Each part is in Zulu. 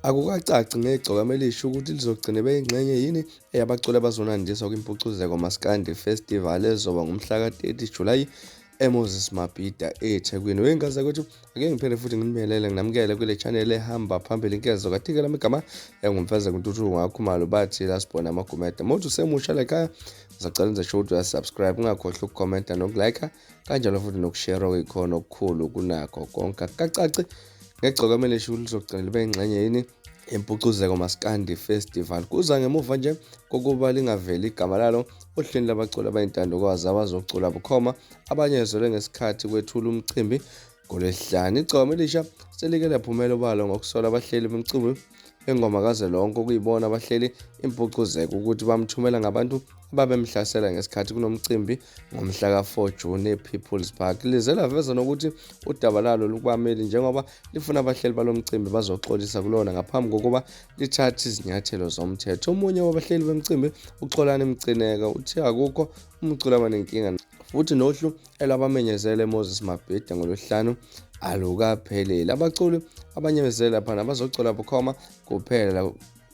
Akukacaci ngeGcokamelisha ukuthi lizogcina beyingxenye yini eyabaculi abazonandiswa kwimpucuzeko maskandi festival ezoba ngomhla ka-30 Julayi eMoses Mabhida eThekwini. Wengaza ukuthi ake ngiphinde futhi nginibelele nginamukele kule channel ehamba phambili inkezo kathike lami igama engumfezeko Ntuthuko ngakhumalo bathi lasibona amagumede. Mothi usemusha la ekhaya ngizacela nize show ukuthi uyasubscribe, ungakhohlwa ukukhomenta nokulike kanjalo futhi nokushare okuyikhono okukhulu kunakho konke. Akukacaci ngeGcokamelisha ukuthi lizogcina libe ingxenye yini impucuzeko maskandi festival. Kuza ngemuva nje kokuba lingaveli igama lalo ohlelweni labaculi abayintandokazi abazocula bukhoma abanyezelwe ngesikhathi kwethula umcimbi ngoLwesihlanu. iGcokamelisha selike laphumela obalo ngokusola abahleli bomcimbi engoma kazwelonke okuyibona abahleli impucuzeko ukuthi bamthumela ngabantu ababemhlasela ngesikhathi kunomcimbi ngomhla ka-4 June ePeople's Park. Lize laveza nokuthi udaba lalo lukwameli njengoba lifuna abahleli balomcimbi bazoxolisa kulona ngaphambi kokuba lithathe izinyathelo zomthetho. Omunye wabahleli bemcimbi uXolani Mcineka uthi akukho umculi abanenkinga futhi nohlu elabamenyezela eMoses Mabhida ngoLwesihlanu alukapheleli. Abaculi abanyemezela lapha bazocola bukhoma kuphela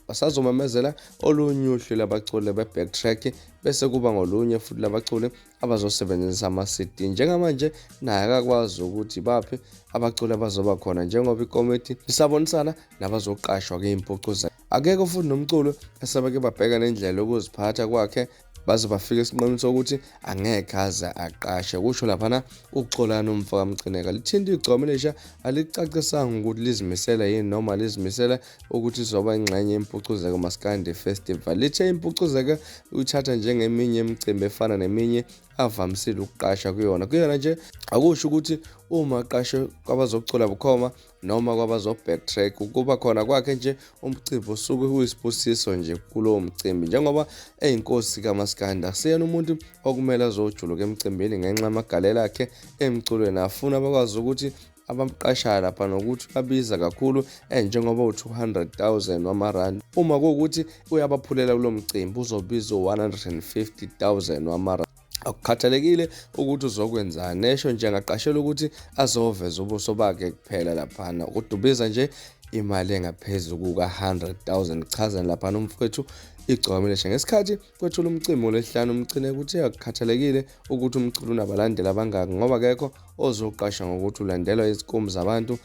basazomemezela olunye uhlu labaculi be-backtrack bese kuba ngolunye futhi labaculi abazosebenzisa ama-CD. Njengamanje naye akakwazi ukuthi baphi abaculi abazoba khona njengoba ikomiti lisabonisana nabazoqashwa ngeMpucuzeko. Akekho futhi nomculo esabeke babheka nendlela yokuziphatha kwakhe baze bafika esinqumweni sokuthi angeke aze aqashe. Kusho laphana uXolani Mcineka. Lithinta iGcokamelisha alicacisanga ukuthi lizimisela yini noma lizimisela ukuthi izoba ingxenye yempucuzeko maskandi festival. Lithe impucuzeko uyithatha njengeminye imicimbi efana neminye avamisile ukuqasha kuyona nje akusho ukuthi uma aqashe kwabazocula bukhoma noma kwabazo-backtrack ukuba khona kwakhe nje umcimbi usuke uyisibusiso nje kulowo mcimbi njengoba eyinkosi kamaskandi akusiyena umuntu okumele azojuluka emcimbini ngenxa yamagalelo akhe emculweni. Afuna bakwazi ukuthi abamqashayo lapha nokuthi babiza kakhulu njengoba u200,000 wamarandi. Uma kuwukuthi uyabaphulela kulo mcimbi uzobiza u150,000 wamarandi. Akukhathalekile ukuthi uzokwenzani, nesho nje angaqashela ukuthi azoveza ubuso bakhe kuphela laphana ukudubiza nje imali engaphezulu kuka100,000. Chazani laphana umfowethu iGcokamelisha ngesikhathi kwethula umcimbi ngoLwesihlanu Mcineka ukuthi akukhathalekile ukuthi umculo unabalandeli abangaki ngoba akekho ozoqasha ngokuthi ulandelwa izikhumbi zabantu.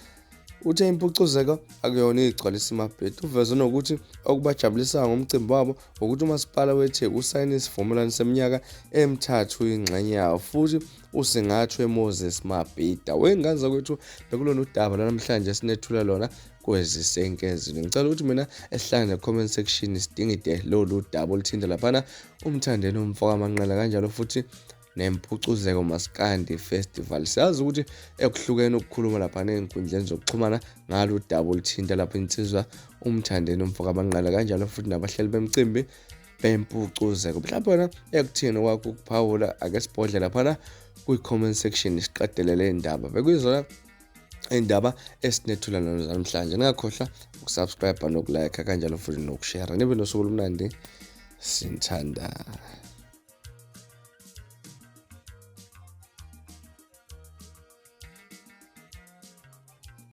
Uthe impucuzeko akuyona igcwalisa iMabhida. Uveze nokuthi okubajabulisayo ngomcimbi wabo ukuthi umasipala weTheku usayine isivumelwano seminyaka emithathu ingxenye yawo futhi usingathwe eMoses Mabhida. Wengaza kwethu bekulona udaba namhlanje sinethula lona kwezisenkezini. Ngicela ukuthi mina esihlangane ne-comment section sidingide lolu daba olithinta laphana umthandeni umfoka amanqala kanjalo futhi ngeMpucuzeko maskandi festival. Siyazi ukuthi ekuhlukene ukukhuluma lapha ney'nkundleni zokuxhumana ngalo daba olithinta lapha insizwa umthandeni umfoka amanqala kanjalo futhi nabahleli bemcimbi bempucuzeko. Mhlawumbe wena ekuthini kwakho ukuphawula ake sibhodle laphana kwi-comment section siqedele le ndaba. Bekuyizona indaba esinethula nazo namhlanje. Ningakhohlwa ukusubscribe nokulike kanjalo futhi nokushare. Nibe nosuku olumnandi, sinthanda.